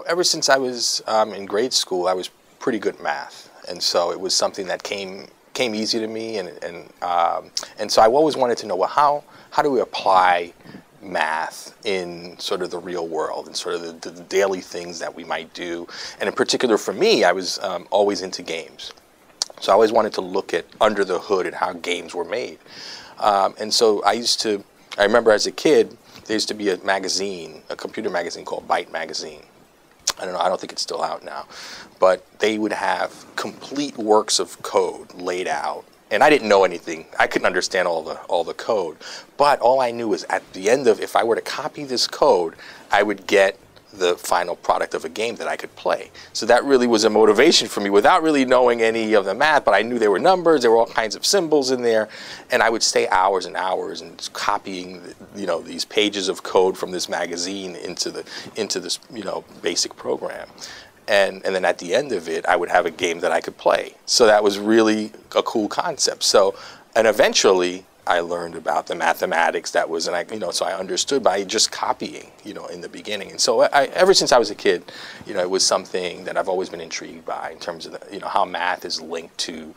Ever since I was in grade school, I was pretty good at math, and so it was something that came easy to me, and so I always wanted to know, well, how do we apply math in sort of the real world and sort of the daily things that we might do. And in particular for me, I was always into games, so I always wanted to look at under the hood at how games were made. And so I remember as a kid, there used to be a magazine, a computer magazine called Byte magazine. I don't know, I don't think it's still out now, but they would have complete works of code laid out. And I didn't know anything. I couldn't understand all the code. But all I knew was at the end of, if I were to copy this code, I would get the final product of a game that I could play. So that really was a motivation for me without really knowing any of the math, but I knew there were numbers, there were all kinds of symbols in there, and I would stay hours and hours and just copying, these pages of code from this magazine into this, basic program. And then at the end of it, I would have a game that I could play. So that was really a cool concept. And eventually I learned about the mathematics that was, so I understood by just copying, in the beginning. And so ever since I was a kid, it was something that I've always been intrigued by in terms of, how math is linked to,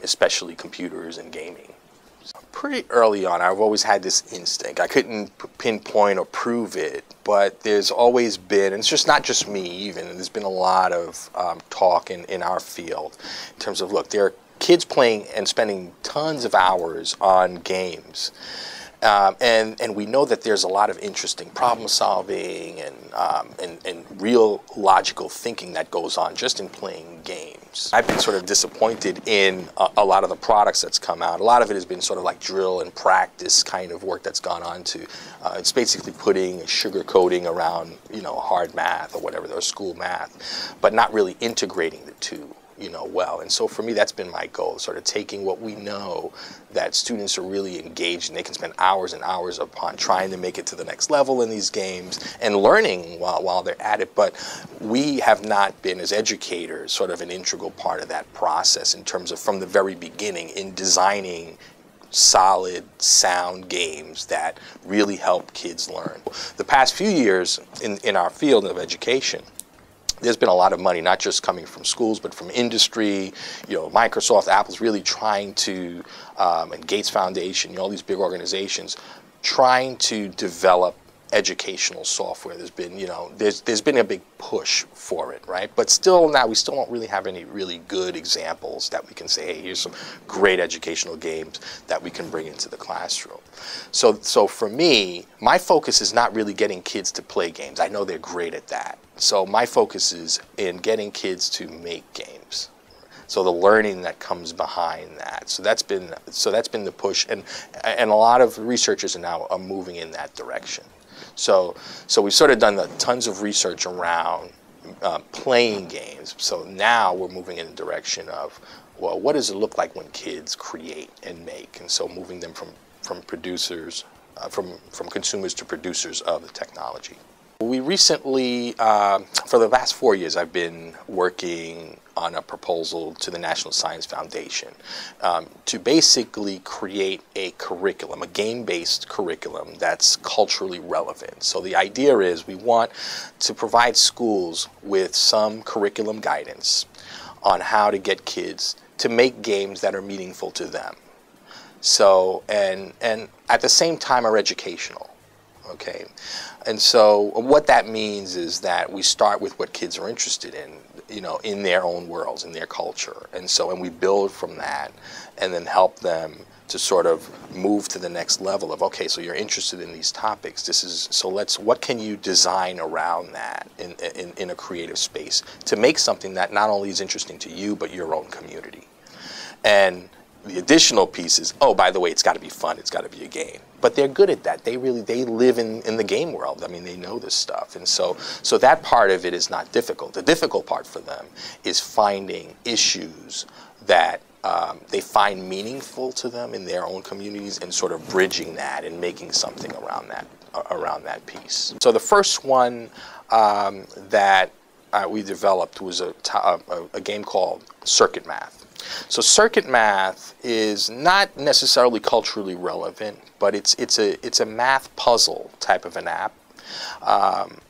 especially computers and gaming. Pretty early on, I've always had this instinct. I couldn't pinpoint or prove it, but there's always been, and it's just not just me even, there's been a lot of talk in our field in terms of, look, there are kids playing and spending tons of hours on games. And we know that there's a lot of interesting problem solving and real logical thinking that goes on just in playing games. I've been sort of disappointed in a lot of the products that's come out. A lot of it has been sort of like drill and practice kind of work that's gone on to, it's basically putting sugar coating around, hard math or whatever, or school math, but not really integrating the two. Well. And so for me, that's been my goal, sort of taking what we know that students are really engaged and they can spend hours and hours upon trying to make it to the next level in these games and learning while they're at it. But we have not been, as educators, sort of an integral part of that process in terms of from the very beginning in designing solid, sound games that really help kids learn. The past few years in our field of education, there's been a lot of money, not just coming from schools, but from industry, Microsoft, Apple's really trying to, and Gates Foundation, all these big organizations, trying to develop educational software. There's been, there's been a big push for it, right? But still now, we still don't really have any really good examples that we can say, hey, here's some great educational games that we can bring into the classroom. So for me, my focus is not really getting kids to play games. I know they're great at that. So my focus is in getting kids to make games. So the learning that comes behind that. So that's been the push, and a lot of researchers now are moving in that direction. So we've sort of done tons of research around playing games. So now we're moving in the direction of, well, what does it look like when kids create and make? And so moving them from producers, from consumers to producers of the technology. We recently, for the last 4 years, I've been working on a proposal to the National Science Foundation to basically create a curriculum, a game-based curriculum that's culturally relevant. So the idea is we want to provide schools with some curriculum guidance on how to get kids to make games that are meaningful to them. So, and at the same time are educational. Okay, and so what that means is that we start with what kids are interested in, in their own worlds, in their culture, and we build from that, and then help them to sort of move to the next level of, okay, so you're interested in these topics. What can you design around that in a creative space to make something that not only is interesting to you but your own community. And the additional piece is, oh, by the way, it's got to be fun. It's got to be a game. But they're good at that. They live in the game world. I mean, they know this stuff. And so that part of it is not difficult. The difficult part for them is finding issues that they find meaningful to them in their own communities and sort of bridging that and making something around that piece. So the first one that we developed was a game called Circuit Math. So circuit math is not necessarily culturally relevant, but it's a math puzzle type of an app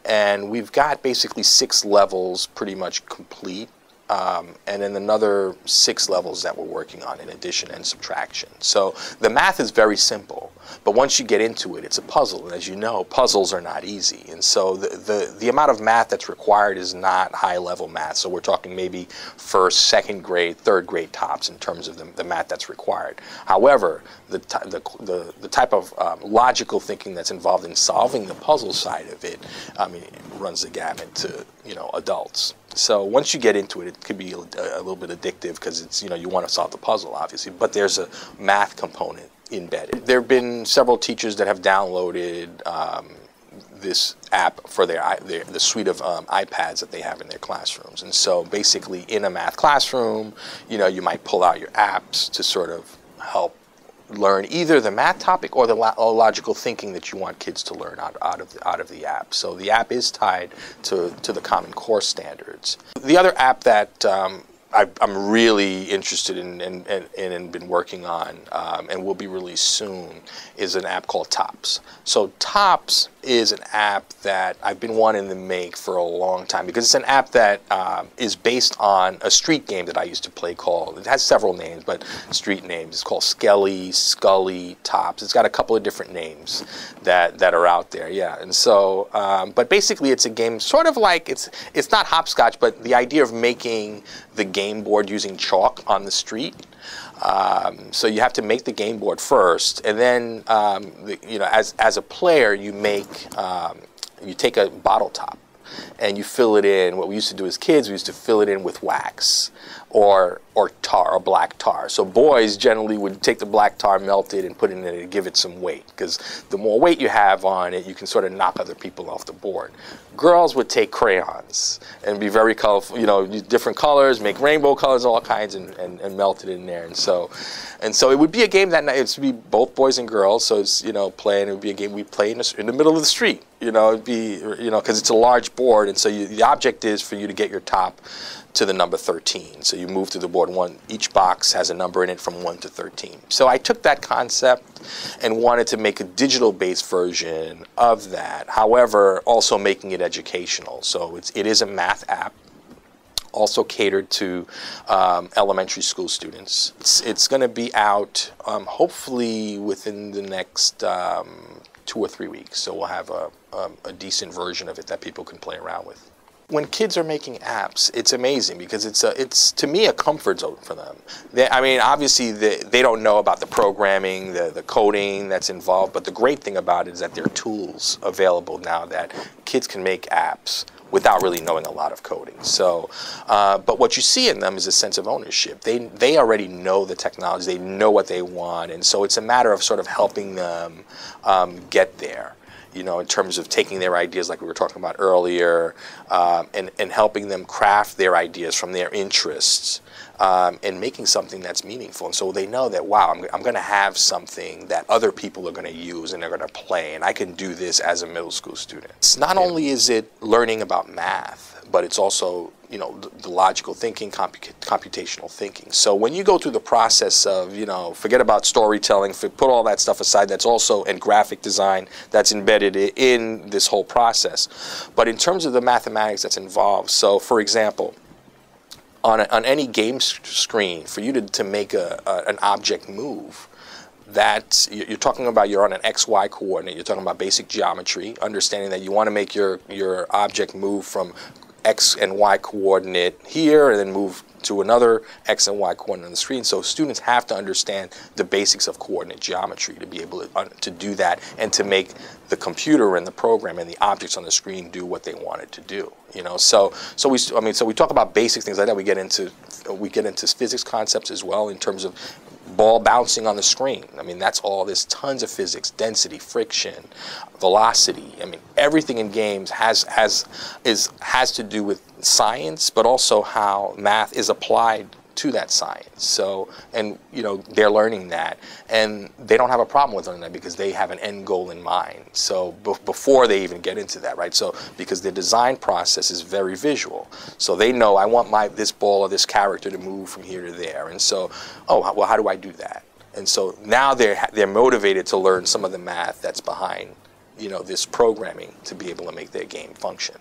And we've got basically 6 levels pretty much complete. And then another 6 levels that we're working on in addition and subtraction. So the math is very simple, but once you get into it, it's a puzzle. And as you know, puzzles are not easy. And so the amount of math that's required is not high-level math. So we're talking maybe first, second grade, third grade tops in terms of the math that's required. However, the type of logical thinking that's involved in solving the puzzle side of it, I mean, it runs the gamut to, you know, adults. So once you get into it, it could be a little bit addictive because it's, you know, you want to solve the puzzle, obviously, but there's a math component embedded. There have been several teachers that have downloaded this app for the suite of iPads that they have in their classrooms. And so basically in a math classroom, you know, you might pull out your apps to sort of help learn either the math topic or the logical thinking that you want kids to learn out of the app. So the app is tied to the Common Core standards. The other app that I'm really interested in and been working on and will be released soon is an app called Tops. So Tops is an app that I've been wanting to make for a long time because it's an app that is based on a street game that I used to play called, it has several names, but street names. It's called Skelly, Scully, Tops. It's got a couple of different names that are out there, yeah. And so, but basically it's a game sort of like, it's not hopscotch, but the idea of making the game board using chalk on the street. So you have to make the game board first, and then you know, as a player, you take a bottle top and you fill it in. What we used to do as kids, we used to fill it in with wax or tar, or black tar. So boys generally would take the black tar, melt it, and put it in it and give it some weight, because the more weight you have on it, you can sort of knock other people off the board. Girls would take crayons and be very colorful, you know, different colors, make rainbow colors, all kinds, and melt it in there. And so it would be a game that night. It would be both boys and girls. So it's, you know, playing. It would be a game we play in the middle of the street. You know, it'd be, you know, because it's a large board, and so the object is for you to get your top to the number 13. So you move through the board. Each box has a number in it from 1 to 13. So I took that concept and wanted to make a digital-based version of that. However, also making it educational. So it is a math app, also catered to elementary school students. It's going to be out hopefully within the next 2 or 3 weeks. So we'll have a decent version of it that people can play around with. When kids are making apps, it's amazing because it's to me a comfort zone for them. I mean, obviously they don't know about the programming, the coding that's involved, but the great thing about it is that there are tools available now that kids can make apps without really knowing a lot of coding. So, but what you see in them is a sense of ownership. They already know the technology, they know what they want, and so it's a matter of sort of helping them get there. You know, in terms of taking their ideas like we were talking about earlier, and helping them craft their ideas from their interests, and making something that's meaningful. And so they know that, wow, I'm going to have something that other people are going to use and they're going to play, and I can do this as a middle school student. It's not only is it learning about math, but it's also, you know, the logical thinking, computational thinking. So when you go through the process of, you know, forget about storytelling, put all that stuff aside, that's also in graphic design, that's embedded in this whole process. But in terms of the mathematics that's involved, so for example, on any game screen, for you to make an object move, that you're talking about, you're on an XY coordinate, you're talking about basic geometry, understanding that you want to make your object move from X and Y coordinate here and then move to another X and Y coordinate on the screen. So students have to understand the basics of coordinate geometry to be able to do that and to make the computer and the program and the objects on the screen do what they want it to do. You know, so we talk about basic things like that. We get into physics concepts as well in terms of ball bouncing on the screen. I mean, that's all. There's tons of physics, density, friction, velocity. I mean, everything in games has to do with science, but also how math is applied to that science. So, and you know, they're learning that, and they don't have a problem with learning that because they have an end goal in mind. So before they even get into that, right? So because the design process is very visual, so they know, I want this ball or this character to move from here to there, and so, oh well, how do I do that? And so now they're motivated to learn some of the math that's behind this programming to be able to make their game function.